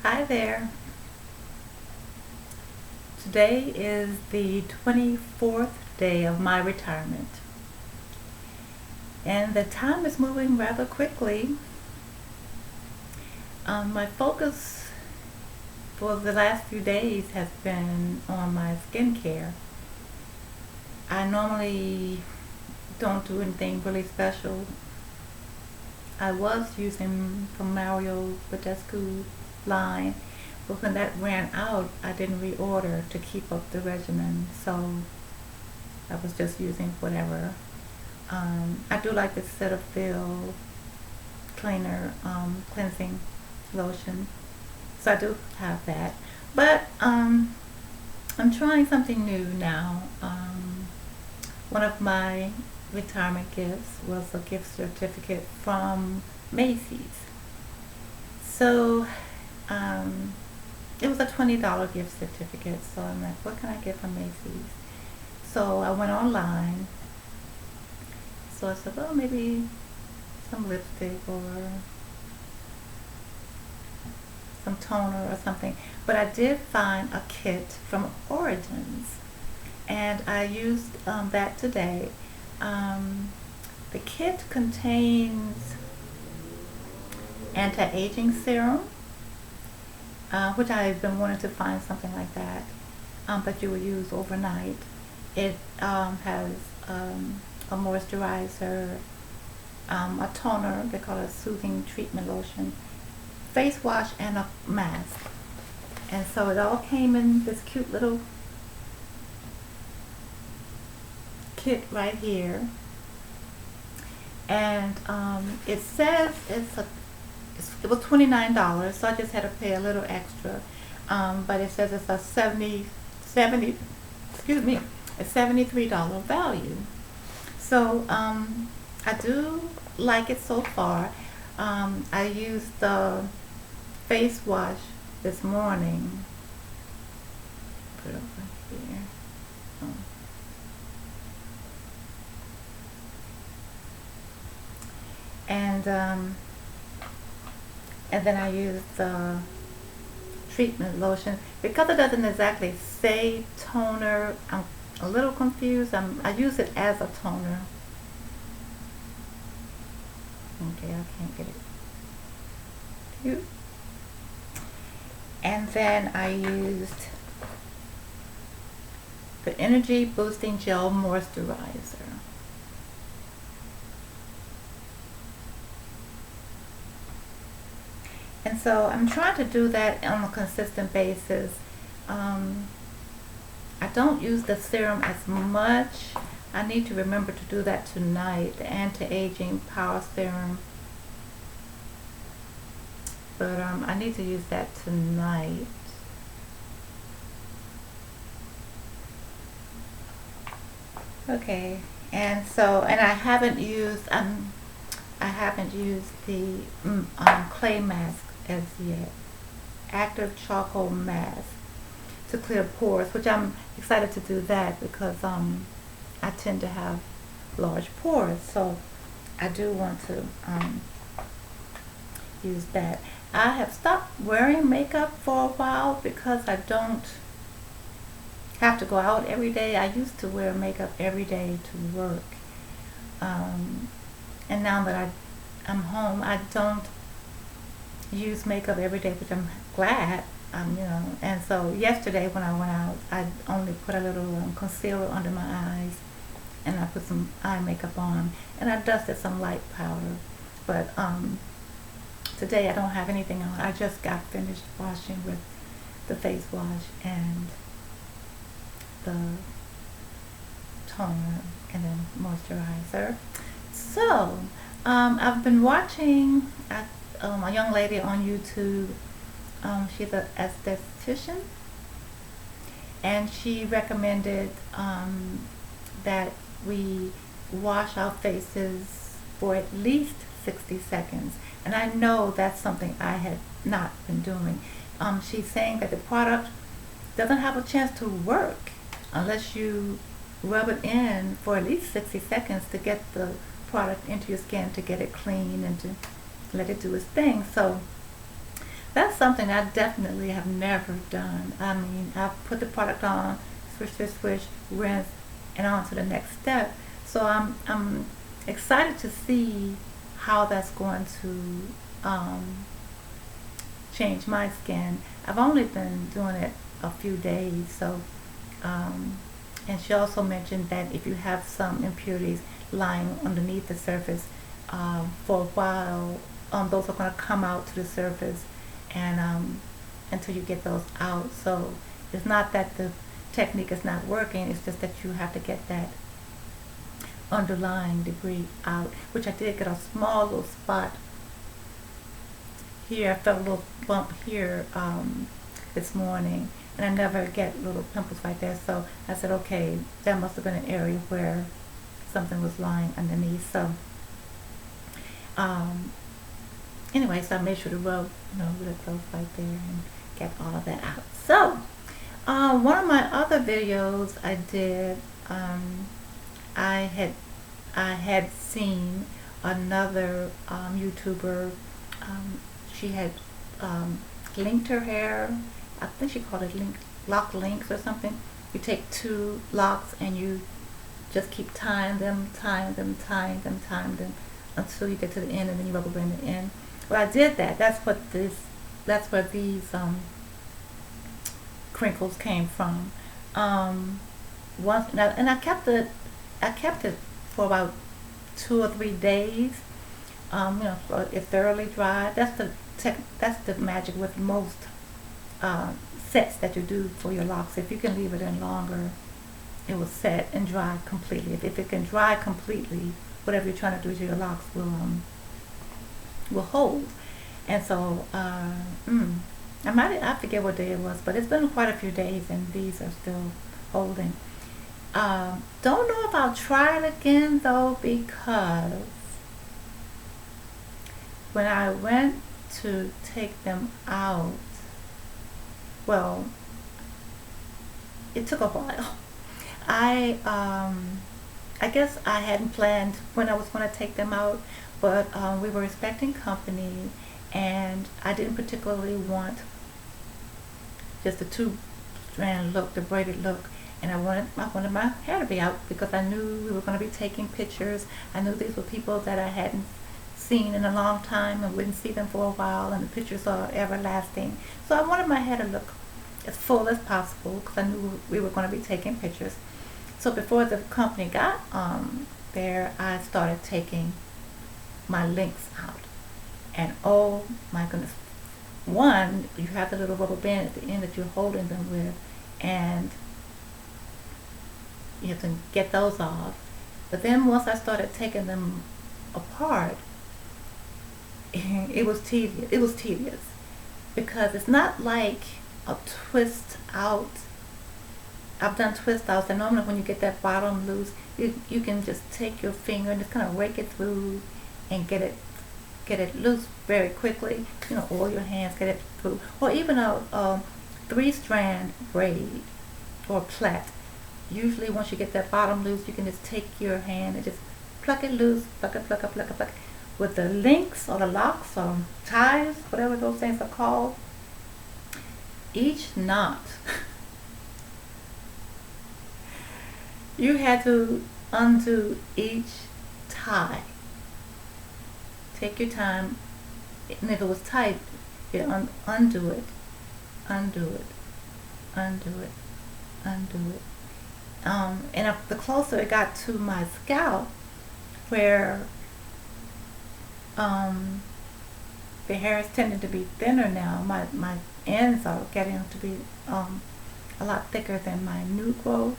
Hi there. Today is the 24th day of my retirement, and the time is moving rather quickly. My focus for the last few days has been on my skincare. I normally don't do anything really special. I was using from Mario Badescu line, but when that ran out, I didn't reorder to keep up the regimen, so I was just using whatever. I do like the Cetaphil cleaner cleansing lotion, so I do have that. But I'm trying something new now. One of my retirement gifts was a gift certificate from Macy's. So it was a $20 gift certificate. So I'm like, what can I get from Macy's? So I went online. So I said, well, maybe some lipstick or some toner or something. But I did find a kit from Origins, and I used that today. The kit contains anti-aging serum, which I've been wanting to find something like that, that you would use overnight. It has a moisturizer, a toner, they call it soothing treatment lotion, face wash, and a mask. And so it all came in this cute little kit right here. And it says it was $29, so I just had to pay a little extra. But it says it's a $73 value. So I do like it so far. I used the face wash this morning. Put it over here. And then I used the treatment lotion. Because it doesn't exactly say toner, I'm a little confused. I use it as a toner. Okay, I can't get it. And then I used the Energy Boosting Gel Moisturizer. And so I'm trying to do that on a consistent basis. I don't use the serum as much. I need to remember to do that tonight, the anti-aging power serum. But I need to use that tonight. Okay, and I haven't used the clay mask as yet. Active charcoal mask to clear pores, which I'm excited to do that because I tend to have large pores, so I do want to use that. I have stopped wearing makeup for a while because I don't have to go out every day. I used to wear makeup every day to work, and now that I'm home, I don't use makeup every day, which I'm glad. And so yesterday when I went out, I only put a little concealer under my eyes, and I put some eye makeup on, and I dusted some light powder. But today I don't have anything on. I just got finished washing with the face wash and the toner and then moisturizer. So I've been watching a young lady on YouTube. She's an esthetician, and she recommended that we wash our faces for at least 60 seconds. And I know that's something I had not been doing. She's saying that the product doesn't have a chance to work unless you rub it in for at least 60 seconds to get the product into your skin, to get it clean and to let it do its thing. So That's something I definitely have never done. I mean, I put the product on, switch, rinse, and on to the next step. So I'm excited to see how that's going to change my skin. I've only been doing it a few days, so and she also mentioned that if you have some impurities lying underneath the surface for a while, those are going to come out to the surface, and until you get those out. So it's not that the technique is not working, it's just that you have to get that underlying debris out, which I did get a small little spot here. I felt a little bump here this morning, and I never get little pimples like that, so I said, okay, that must have been an area where something was lying underneath. So anyway, so I made sure to rub, really close right there and get all of that out. So one of my other videos I did, I had seen another YouTuber. She had linked her hair. I think she called it lock links or something. You take two locks and you just keep tying them until you get to the end, and then you rubber band it in. Well, I did that. That's where these crinkles came from. And I kept it for about 2 or 3 days. So it thoroughly dried. That's the magic with most sets that you do for your locks. If you can leave it in longer, it will set and dry completely. If it can dry completely, whatever you're trying to do to your locks will hold. And so I forget what day it was, but it's been quite a few days, and these are still holding. Don't know if I'll try it again though, because when I went to take them out, well, it took a while. I guess I hadn't planned when I was going to take them out, but we were expecting company, and I didn't particularly want just the 2-strand look, the braided look, and I wanted my hair to be out because I knew we were going to be taking pictures. I knew these were people that I hadn't seen in a long time and wouldn't see them for a while, and the pictures are everlasting. So I wanted my hair to look as full as possible because I knew we were going to be taking pictures. So before the company got there, I started taking my links out, and oh my goodness, one, you have the little rubber band at the end that you're holding them with, and you have to get those off. But then once I started taking them apart, it was tedious because it's not like a twist out. I've done twist outs, and normally when you get that bottom loose, you can just take your finger and just kind of rake it through and get it loose very quickly. Oil your hands, get it through. Or even a 3-strand braid or plait. Usually once you get that bottom loose, you can just take your hand and just pluck it loose, pluck it. With the links or the locks or ties, whatever those things are called, each knot, you had to undo each tie. Take your time, and if it was tight, you undo it. And the closer it got to my scalp, where the hair is tending to be thinner now, my ends are getting to be a lot thicker than my new growth,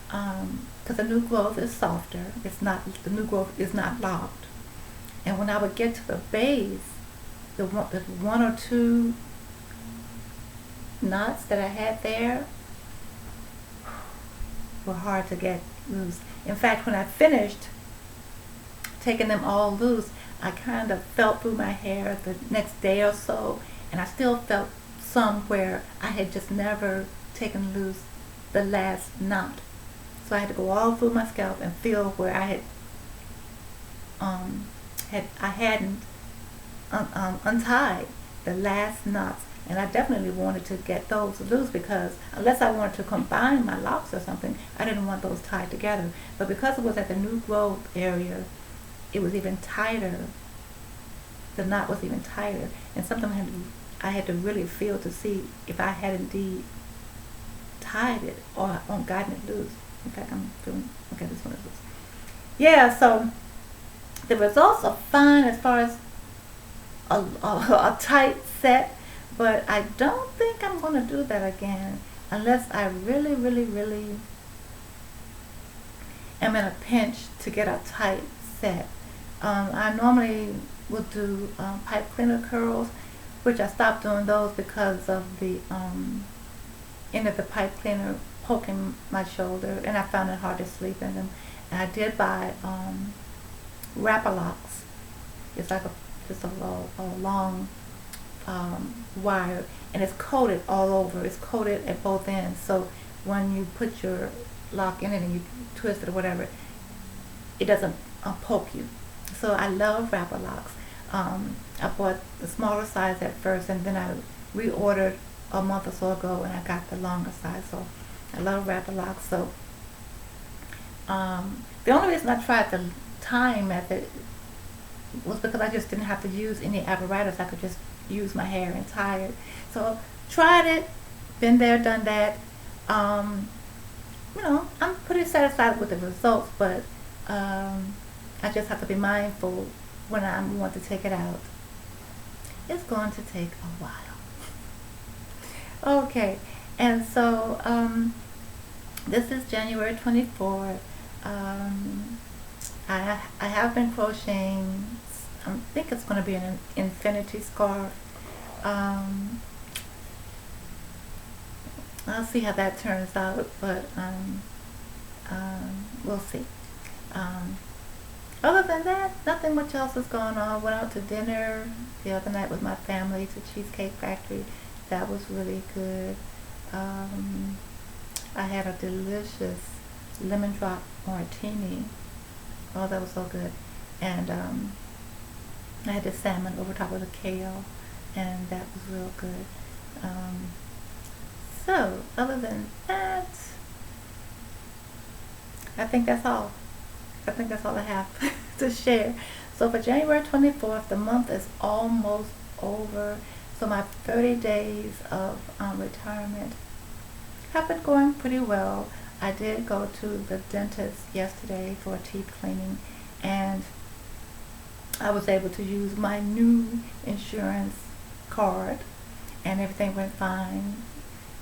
because the new growth is softer. The new growth is not locked. And when I would get to the base, the 1 or 2 knots that I had there were hard to get loose. In fact, when I finished taking them all loose, I kind of felt through my hair the next day or so, and I still felt some where I had just never taken loose the last knot. So I had to go all through my scalp and feel where I hadn't untied the last knots, and I definitely wanted to get those loose because unless I wanted to combine my locks or something, I didn't want those tied together. But because it was at the new growth area, it was even tighter. The knot was even tighter, and sometimes I had to really feel to see if I had indeed tied it or gotten it loose. In fact, I'm feeling, okay, this one is loose. Yeah, so the results are fine as far as a tight set, but I don't think I'm going to do that again unless I really, really, really am in a pinch to get a tight set. I normally would do pipe cleaner curls, which I stopped doing those because of the end of the pipe cleaner poking my shoulder, and I found it hard to sleep in them. And I did buy wrapper locks. It's like just a long wire, and it's coated all over. It's coated at both ends, so when you put your lock in it and you twist it or whatever, it doesn't poke you. So I love wrapper locks. I bought the smaller size at first, and then I reordered a month or so ago, and I got the longer size. So I love wrapper locks. So the only reason I tried the time method was because I just didn't have to use any apparatus. I could just use my hair and tie it. So tried it, been there, done that. I'm pretty satisfied with the results, but I just have to be mindful when I want to take it out. It's going to take a while. Okay, and so this is January 24th. I have been crocheting. I think it's going to be an infinity scarf. I'll see how that turns out, but we'll see. Other than that, nothing much else is going on. Went out to dinner the other night with my family to Cheesecake Factory. That was really good. I had a delicious lemon drop martini. Oh, that was so good. And I had the salmon over top of the kale, and that was real good. So, other than that, I think that's all. I think that's all I have to share. So for January 24th, the month is almost over. So my 30 days of retirement have been going pretty well. I did go to the dentist yesterday for a teeth cleaning, and I was able to use my new insurance card, and everything went fine.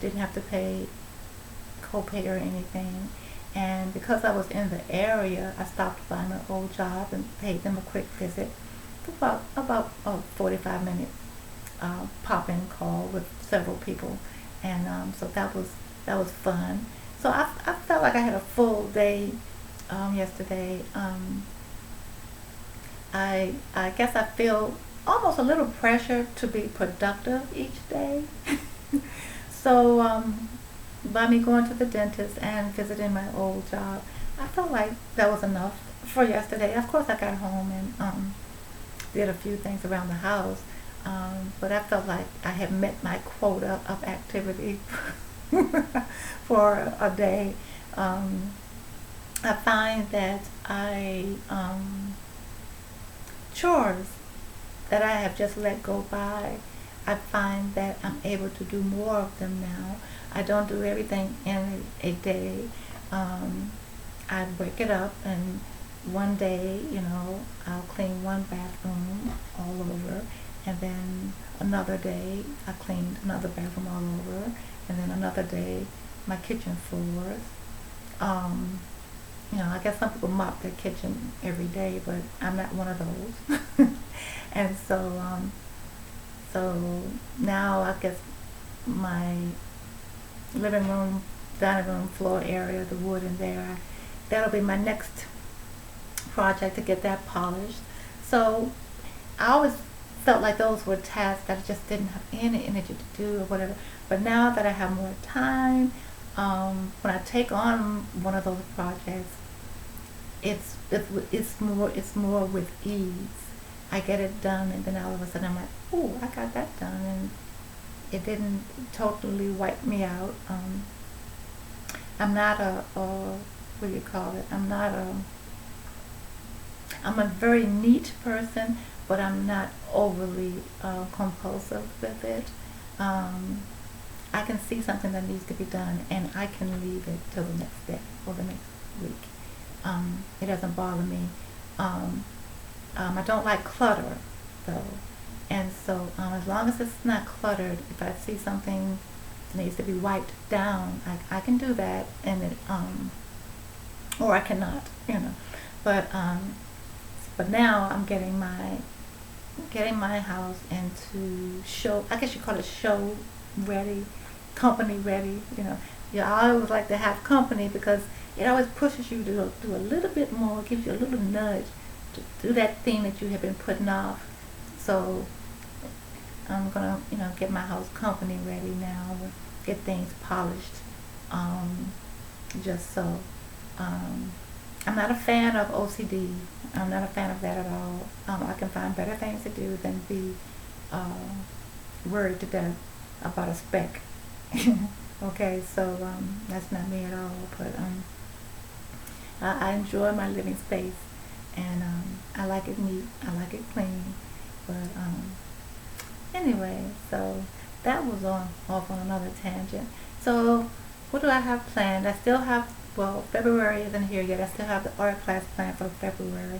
Didn't have to pay copay or anything. And because I was in the area, I stopped by my old job and paid them a quick visit for about a 45-minute pop-in call with several people, and so that was fun. So I felt like I had a full day yesterday. I guess I feel almost a little pressure to be productive each day. So by me going to the dentist and visiting my old job, I felt like that was enough for yesterday. Of course, I got home and did a few things around the house, but I felt like I had met my quota of activity for a day. I find that chores that I have just let go by, I find that I'm able to do more of them now. I don't do everything in a day. I break it up, and one day, I'll clean one bathroom all over, and then another day I cleaned another bathroom all over, and then another day my kitchen floors. I guess some people mop their kitchen every day, but I'm not one of those. And so now I guess my living room, dining room floor area, the wood in there, that'll be my next project to get that polished. So I always felt like those were tasks that I just didn't have any energy to do or whatever. But now that I have more time, when I take on one of those projects, it's more with ease. I get it done, and then all of a sudden I'm like, oh, I got that done, and it didn't totally wipe me out. I'm not what do you call it? I'm a very neat person, but I'm not overly compulsive with it. Um, I can see something that needs to be done, and I can leave it till the next day or the next week. It doesn't bother me. I don't like clutter, though, and so as long as it's not cluttered, if I see something that needs to be wiped down, I can do that, and it or I cannot, But now I'm getting my house into show. I guess you call it show ready, company ready. I always like to have company because it always pushes you to do a little bit more, gives you a little nudge to do that thing that you have been putting off. So I'm gonna, get my house company ready now, get things polished, just so. I'm not a fan of OCD. I'm not a fan of that at all. I can find better things to do than be worried to death about a speck. Okay, so that's not me at all. But I enjoy my living space, and I like it neat. I like it clean. But anyway, so that was off on another tangent. So what do I have planned? I still have, well, February isn't here yet. I still have the art class planned for February.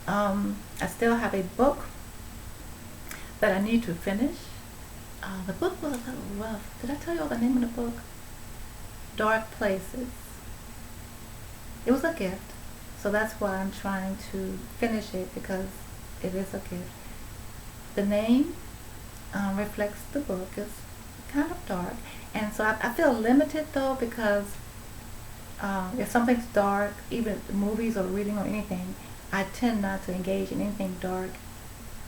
I still have a book that I need to finish. The book was a little rough. Did I tell you all the name of the book? Dark Places. It was a gift, so that's why I'm trying to finish it, because it is a gift. The name reflects the book. It's kind of dark, and so I feel limited though, because if something's dark, even movies or reading or anything, I tend not to engage in anything dark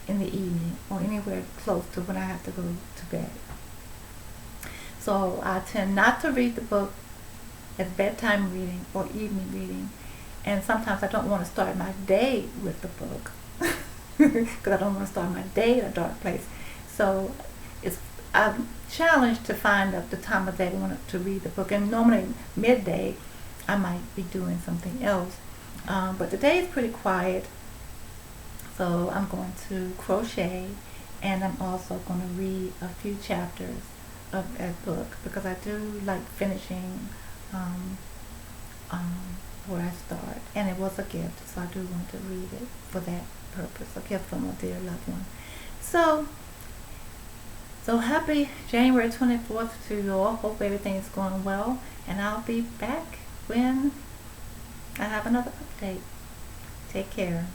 in the evening or anywhere close to when I have to go to bed. So I tend not to read the book as bedtime reading or evening reading, and sometimes I don't want to start my day with the book because I don't want to start my day in a dark place. So I'm challenged to find the time of day I want to read the book, and normally midday I might be doing something else. But the day is pretty quiet, so I'm going to crochet, and I'm also going to read a few chapters of a book, because I do like finishing where I start, and it was a gift, so I do want to read it for that purpose, a gift from a dear loved one. So happy January 24th to you all. Hope everything is going well, and I'll be back when I have another update. Take care.